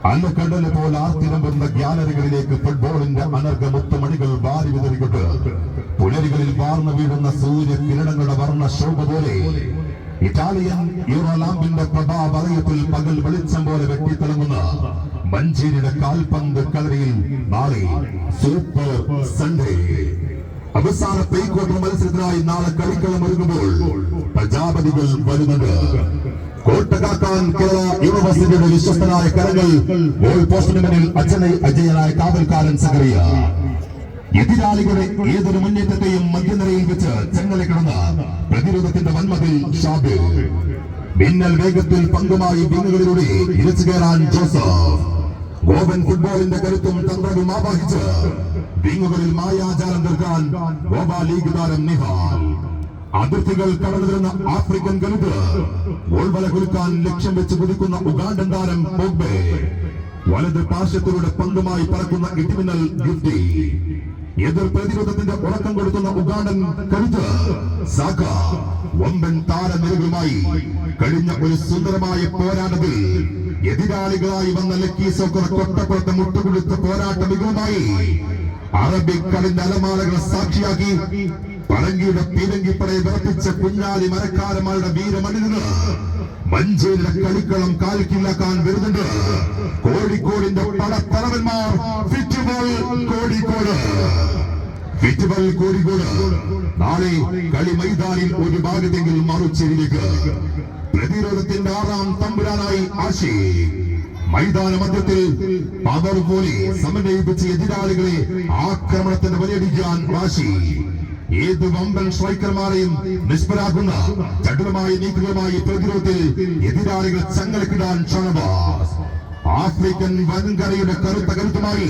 അല്ലക്കടല് പോലെ ആർത്തിരമ്പുന്ന ഗ്യാലറികളിലേക്ക് ഫുട്ബോളിന്റെ അനർഘ മുത്തുമണികൾ വാരി വിതറിക്കൊണ്ട് പുലരികളിൽ വാർന്നു വീഴുന്ന സൂര്യകിരണങ്ങളുടെ വർണ്ണ ശോഭ പോലെ ഇറ്റാലിയൻ യൂറോലാമ്പിന്റെ പ്രഭാവലയത്തിൽ പകൽ വെളിച്ചം പോലെ വെട്ടിത്തിളങ്ങുന്ന മഞ്ചേരിയുടെ കാൽപന്ത് കളരിയിൽ നാളെ സൂപ്പർ സൺഡേ. അവസാന പ്രീക്വാർട്ടർ മത്സരത്തിനായി നാളെ കളിക്കളം ഒരുങ്ങുമ്പോൾ പ്രജാപതികൾ വരുന്നുണ്ട്. കോട്ടകാക്കാൻ കേരള യൂണിവേഴ്സിറ്റിയുടെ വിശ്വസ്തനായ കരങ്ങൾ ഗോൾ പോസ്റ്റിന് മുന്നിൽ അജയനായ കാവൽക്കാരൻ സക്കറിയ. എതിരാളികളുടെ ഏതൊരു മുന്നേറ്റത്തെയും മധ്യനിരയിൽ വെച്ച് ചെങ്ങല കിടന്ന പ്രതിരോധത്തിന്റെ വൻമതിൽ ഷാബിർ. മിന്നൽ വേഗത്തിൽ പങ്കുമായി വിങ്ങുകളിലൂടെ ഇരച്ചു കയറാൻ ജോസഫ്. ഗോവൻ ഫുട്ബോളിന്റെ കരുത്തും തന്ത്രവും ആവാഹിച്ച് വിങ്ങുകളിൽ മായാജാലം തീർക്കാൻ ഗോവ ലീഗ് താരം നിഹാൽ. അതിർത്തികൾ കടന്നുവരുന്ന ആഫ്രിക്കൻ കരുത്ത് ഗോൾവല കുലുക്കാൻ ലക്ഷ്യം വെച്ച് കുതിക്കുന്ന ഉഗാണ്ടൻ താരം പോഗ്ബെ. വലത് പാർശ്വത്തിലൂടെ പന്തുമായി പറക്കുന്ന ഇടിമിന്നൽ ഗിഫ്റ്റി. എതിർ പ്രതിരോധത്തിന്റെ ഉറക്കം കൊടുക്കുന്ന ഉഗാണ്ടൻ കരുത്ത് സാക്ക. വമ്പൻ താരനിരകളുമായി കഴിഞ്ഞ ഒരു സുന്ദരമായ പോരാട്ടത്തിൽ എതിരാളികളായി വന്ന ലക്കി സോക്കർ കൊട്ടപ്പുറത്ത് മുട്ടുകൊടുത്ത പോരാട്ട മികവുമായി അറബിക്കളിന്റെ അലമാലകളെ സാക്ഷിയാക്കി പറങ്കിയുടെ പീരങ്കിപ്പടയെ വിറപ്പിച്ച കുഞ്ഞാലി മരക്കാരന്മാരുടെ വീരമണിന് മഞ്ചേരിയുടെ കളിക്കളം കാൽക്കില്ലാക്കാൻ വരുന്നുണ്ട് കോഴിക്കോടിന്റെ പടത്തലവന്മാർ. കോഴിക്കോട് നാളെ കളി മൈതാനിൽ ഒരു ഭാഗത്തെങ്കിൽ മറുചേരിയിലേക്ക്. പ്രതിരോധത്തിന്റെ ആറാം തമ്പുരാനായി ആശി. മൈതാന മധ്യത്തിൽ പവർ പോലെ സമന്വയിപ്പിച്ച് എതിരാളികളെ ആക്രമണത്തിന് വലയടിക്കാൻ വാശി. ഏത് വമ്പൻ സ്ട്രൈക്കർമാരെയും നിഷ്പരാക്കുന്ന ചടുലമായ നീക്കങ്ങളുമായി പ്രതിരോധത്തിൽ എതിരാളികൾ ചങ്ങലക്കിടാൻ ഷണവാസ്. ആഫ്രിക്കൻ വൻകരയുടെ കറുത്ത കരുത്തുമായി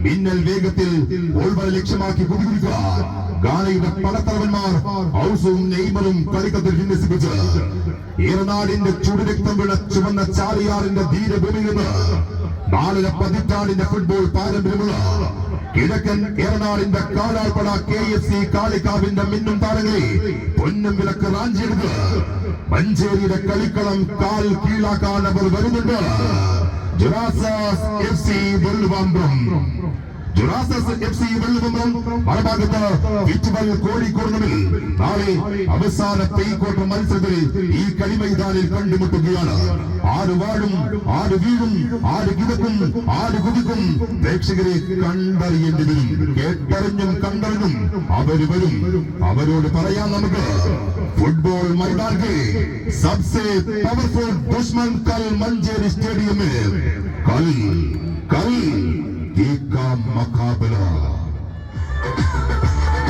മിന്നൽ വേഗത്തിൽ ഗോൾവല ലക്ഷ്യമാക്കി കുതിക്കാൻ ഗാനയുടെ പടത്തലവന്മാർ ഔസും നെയ്മറും കളിക്കത്തിൽ വിന്യസിപ്പിച്ച് ഏറനാടിന്റെ ചുടുരക്തം വീണ ചുവന്ന ചാലിയാറിന്റെ ധീരഭൂമിയിൽ നിന്ന് 4 പതിറ്റാണ്ടിന്റെ ഫുട്ബോൾ പാരമ്പര്യമുള്ള കിഴക്കൻ ഏറനാടിന്റെ കാലാൾപ്പട KFC കാളിക്കാവിന്റെ മിന്നും താരങ്ങളെ പൊന്നും വിലക്ക് റാഞ്ചിയെടുത്ത് മഞ്ചേരിയുടെ കളിക്കളം കാൽ കീഴാക്കാൻ അവർ വരുന്നുണ്ട്. ജുറാസസ് FC വെള്ളുവമ്പം. മറുഭാഗത്ത് വിറ്റുവൽ കോഴിക്കോടുകളിൽ നാളെ അവസാന പ്രീക്വാർട്ടർ മത്സരത്തിൽ ഈ കളിമൈതാനിൽ കണ്ടുമുട്ടുകയാണ്. ആര് വാഴും, ആര് വീഴും, ആര് കിടക്കും, ആര് കുതിക്കും പ്രേക്ഷകരെ കണ്ടറിയേണ്ടി വരും. കേട്ടറിഞ്ഞും കണ്ടറിഞ്ഞും അവര് വരും. അവരോട് പറയാം നമുക്ക് ഫുട്ബോൾ मैदान के सबसे पावरफुल दुश्मन कल मंजेरी स्टेडियम में कल का मुकाबला.